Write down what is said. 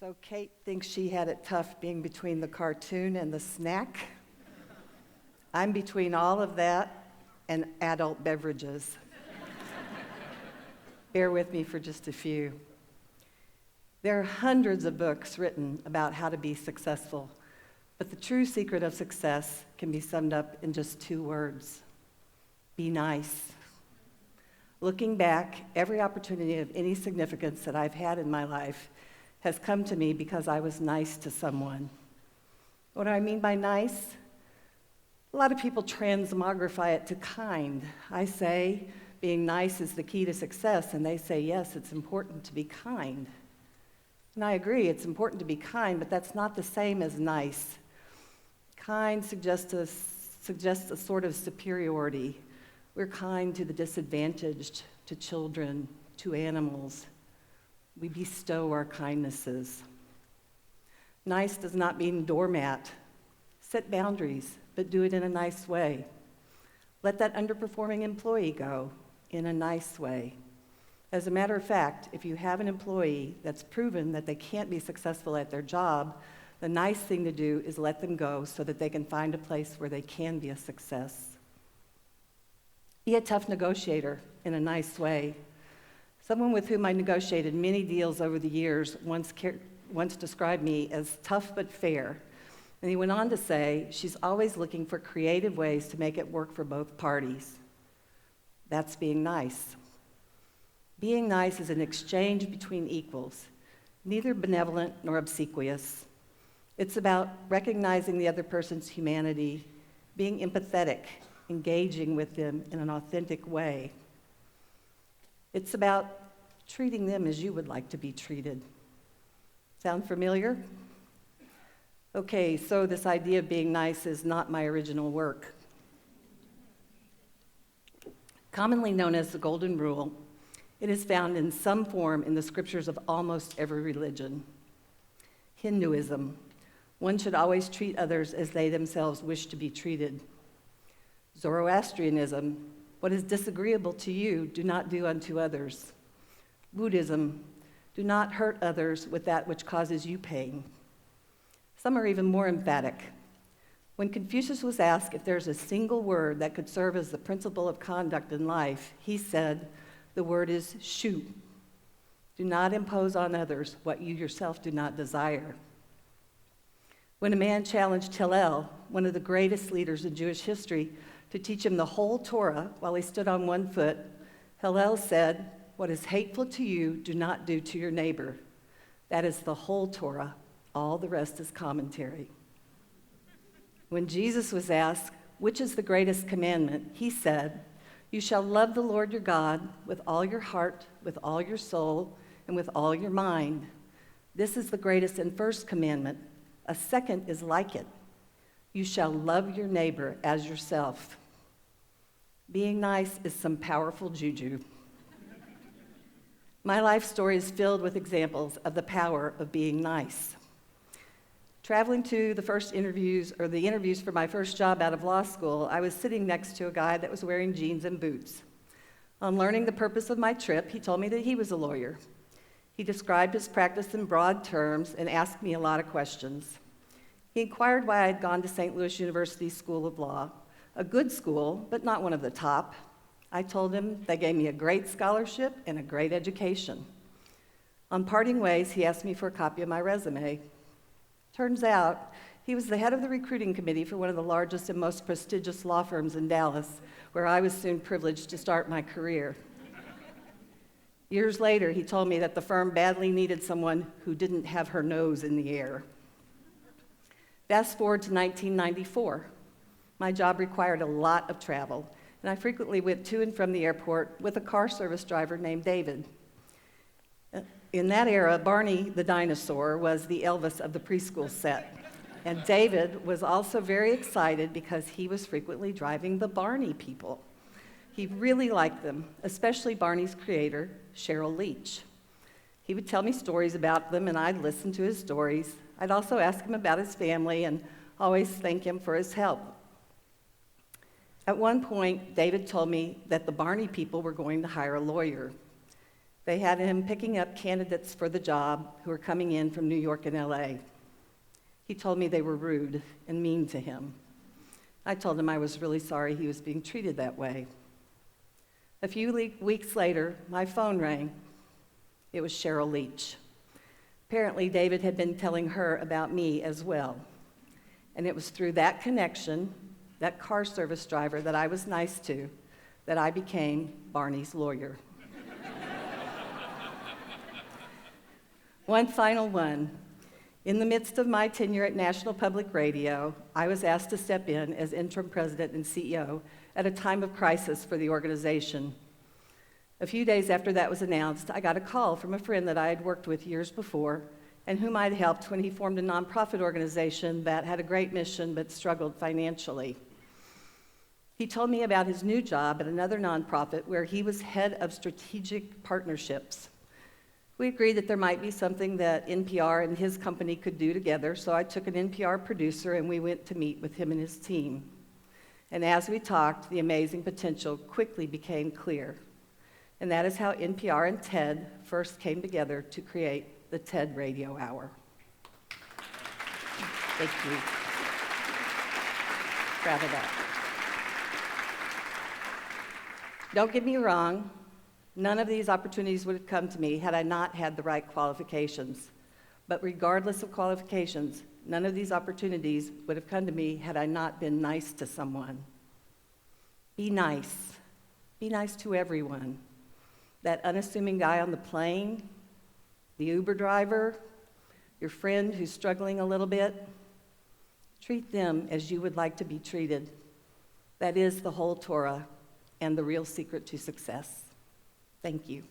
So Kate thinks she had it tough being between the cartoon and the snack. I'm between all of that and adult beverages. Bear with me for just a few. There are hundreds of books written about how to be successful, but the true secret of success can be summed up in just 2 words: be nice. Looking back, every opportunity of any significance that I've had in my life has come to me because I was nice to someone. What do I mean by nice? A lot of people transmogrify it to kind. I say being nice is the key to success, and they say, yes, it's important to be kind. And I agree, it's important to be kind, but that's not the same as nice. Kind suggests a sort of superiority. We're kind to the disadvantaged, to children, to animals. We bestow our kindnesses. Nice does not mean doormat. Set boundaries, but do it in a nice way. Let that underperforming employee go in a nice way. As a matter of fact, if you have an employee that's proven that they can't be successful at their job, the nice thing to do is let them go so that they can find a place where they can be a success. Be a tough negotiator in a nice way. Someone with whom I negotiated many deals over the years once described me as tough but fair. And he went on to say, she's always looking for creative ways to make it work for both parties. That's being nice. Being nice is an exchange between equals, neither benevolent nor obsequious. It's about recognizing the other person's humanity, being empathetic, engaging with them in an authentic way. It's about treating them as you would like to be treated. Sound familiar? Okay, so this idea of being nice is not my original work. Commonly known as the Golden Rule, it is found in some form in the scriptures of almost every religion. Hinduism, one should always treat others as they themselves wish to be treated. Zoroastrianism, what is disagreeable to you, do not do unto others. Buddhism, do not hurt others with that which causes you pain. Some are even more emphatic. When Confucius was asked if there's a single word that could serve as the principle of conduct in life, he said, the word is shu. Do not impose on others what you yourself do not desire. When a man challenged Hillel, one of the greatest leaders in Jewish history, to teach him the whole Torah while he stood on one foot, Hillel said, what is hateful to you, do not do to your neighbor. That is the whole Torah. All the rest is commentary. When Jesus was asked, which is the greatest commandment, he said, you shall love the Lord your God with all your heart, with all your soul, and with all your mind. This is the greatest and first commandment. A second is like it. You shall love your neighbor as yourself. Being nice is some powerful juju. My life story is filled with examples of the power of being nice. Traveling to the interviews for my first job out of law school, I was sitting next to a guy that was wearing jeans and boots. On learning the purpose of my trip, he told me that he was a lawyer. He described his practice in broad terms and asked me a lot of questions. He inquired why I had gone to St. Louis University School of Law, a good school, but not one of the top. I told him they gave me a great scholarship and a great education. On parting ways, he asked me for a copy of my resume. Turns out, he was the head of the recruiting committee for one of the largest and most prestigious law firms in Dallas, where I was soon privileged to start my career. Years later, he told me that the firm badly needed someone who didn't have her nose in the air. Fast forward to 1994. My job required a lot of travel, and I frequently went to and from the airport with a car service driver named David. In that era, Barney the dinosaur was the Elvis of the preschool set. And David was also very excited because he was frequently driving the Barney people. He really liked them, especially Barney's creator, Cheryl Leach. He would tell me stories about them, and I'd listen to his stories. I'd also ask him about his family and always thank him for his help. At one point, David told me that the Barney people were going to hire a lawyer. They had him picking up candidates for the job who were coming in from New York and LA. He told me they were rude and mean to him. I told him I was really sorry he was being treated that way. A few weeks later, my phone rang. It was Cheryl Leach. Apparently, David had been telling her about me as well. And it was through that connection, that car service driver that I was nice to, that I became Barney's lawyer. One final one. In the midst of my tenure at National Public Radio, I was asked to step in as interim president and CEO at a time of crisis for the organization. A few days after that was announced, I got a call from a friend that I had worked with years before and whom I'd helped when he formed a nonprofit organization that had a great mission but struggled financially. He told me about his new job at another nonprofit where he was head of strategic partnerships. We agreed that there might be something that NPR and his company could do together, so I took an NPR producer and we went to meet with him and his team. And as we talked, the amazing potential quickly became clear. And that is how NPR and TED first came together to create the TED Radio Hour. Thank you. Proud of that. Don't get me wrong. None of these opportunities would have come to me had I not had the right qualifications. But regardless of qualifications, none of these opportunities would have come to me had I not been nice to someone. Be nice. Be nice to everyone. That unassuming guy on the plane, the Uber driver, your friend who's struggling a little bit. Treat them as you would like to be treated. That is the whole Torah and the real secret to success. Thank you.